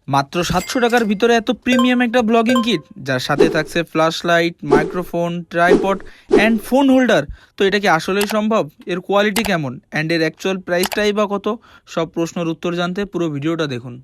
মাত্র 700 টাকার ভিতরে এত প্রিমিয়াম একটা ব্লগিং কিট, যার সাথে থাকছে flash light, microphone, tripod and phone holder. তো এটা কি আসলেই সম্ভব? এর কোয়ালিটি কেমন অ্যান্ড এর অ্যাকচুয়াল প্রাইসটাই বা কত? সব প্রশ্নের উত্তর জানতে পুরো ভিডিওটা দেখুন।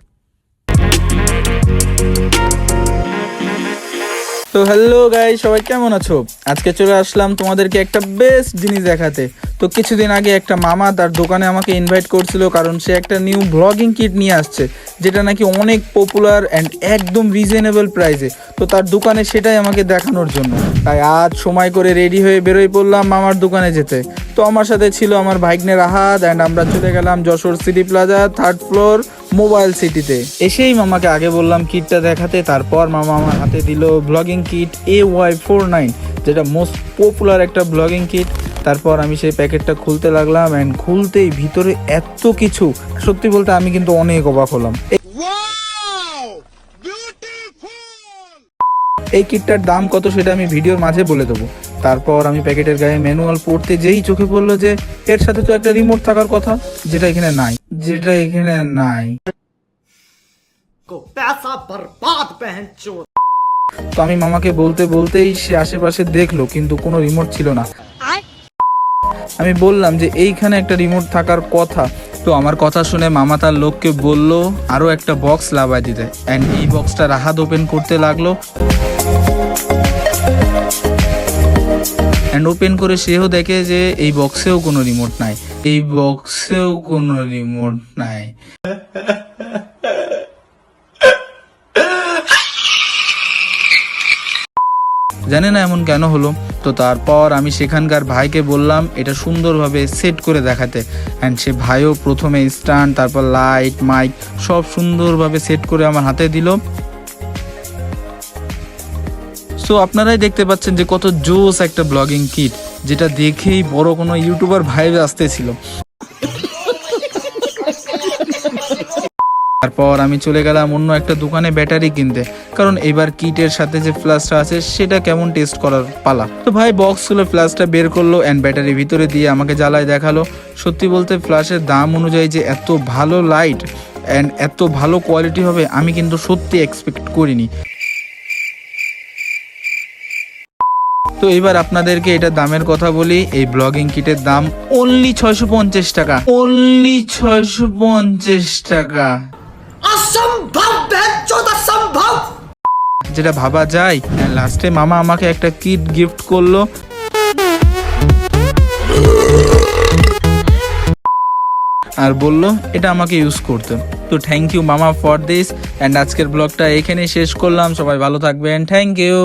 তো হ্যালো গাইস, সবাই কেমন আছো? আজকে চলে আসলাম তোমাদেরকে একটা বেস্ট জিনিস দেখাতে। তো কিছুদিন আগে একটা মামা তার দোকানে আমাকে ইনভাইট করছিল, কারণ সে একটা নিউ ব্লগিং কিট নিয়ে আসছে, যেটা নাকি অনেক পপুলার অ্যান্ড একদম রিজনেবল প্রাইসে। তো তার দোকানে সেটাই আমাকে দেখানোর জন্য তাই আজ সময় করে রেডি হয়ে বেরোই পড়লাম মামার দোকানে যেতে। তো আমার সাথে ছিল আমার ভাইগনের আহাদ অ্যান্ড আমরা চলে গেলাম Jessore city plaza 3rd floor mobile সিটিতে। এসেই মামাকে আগে বললাম কিটটা দেখাতে, তারপর মামা আমার হাতে দিল ব্লগিং কিট AY49, যেটা মোস্ট পপুলার একটা ব্লগিং কিট। তারপর আমি সেই প্যাকেটটা খুলতে লাগলাম অ্যান্ড খুলতেই ভিতরে এত কিছু, সত্যি বলতে আমি কিন্তু অনেক অবাক হলাম। এই কিটটার দাম কত সেটা আমি ভিডিওর মাঝে বলে দেবো। তারপর আমি প্যাকেটের গায়ে ম্যানুয়াল পড়তে যেই চোখে পড়লো যে এর সাথে তো একটা রিমোট থাকার কথা, যেটা এখানে নাই। তো আমি মামাকে বলতে বলতেই সে আশেপাশে দেখলো, কিন্তু কোনো রিমোট ছিল না। আমি বললাম যে এইখানে একটা রিমোট থাকার কথা। তো আমার কথা শুনে মামা তার লোককে বলল আরো একটা বক্স লাগাই দিতে, অ্যান্ড এই বক্সটা রাহাত ওপেন করতে লাগলো। অ্যান্ড ওপেন করে সেও দেখে যে এই বক্সেও কোনো রিমোট নাই। জানি না এমন কেন হলো। তো তারপর আমি সেখানকার ভাইকে বললাম এটা সুন্দরভাবে সেট করে দেখাতে, অ্যান্ড সে ভাইও প্রথমে স্ট্যান্ড, তারপর লাইট, মাইক সব সুন্দরভাবে সেট করে আমার হাতে দিল। সো আপনারাই দেখতে পাচ্ছেন যে কত জোস একটা ব্লগিং কিট, যেটা দেখেই বড় কোনো ইউটিউবার ভাইব আসতেছিল। তারপর আমি চলে গেলাম অন্য একটা দোকানে ব্যাটারি কিনতে, কারণ এবার কিটের সাথে যে ফ্ল্যাশটা আছে সেটা কেমন টেস্ট করার পালা। তো ভাই বক্স খুলে ফ্ল্যাশটা বের করলো অ্যান্ড ব্যাটারি ভিতরে দিয়ে আমাকে জ্বালায় দেখালো। সত্যি বলতে ফ্ল্যাশের দাম অনুযায়ী যে এত ভালো লাইট অ্যান্ড এত ভালো কোয়ালিটি হবে আমি কিন্তু সত্যি এক্সপেক্ট করিনি। তো এবার আপনাদেরকে এটা দামের কথা বলি। এই ব্লগিং কিটের দাম অনলি 650 টাকা। যেটা ভাবা যায়। লাস্টে মামা আমাকে একটা কিট গিফট করলো আর বললো এটা আমাকে ইউজ করতে। তো থ্যাংক ইউ মামা ফর দিস। অ্যান্ড আজকের ব্লগটা এখানেই শেষ করলাম। সবাই ভালো থাকবেন। Thank you.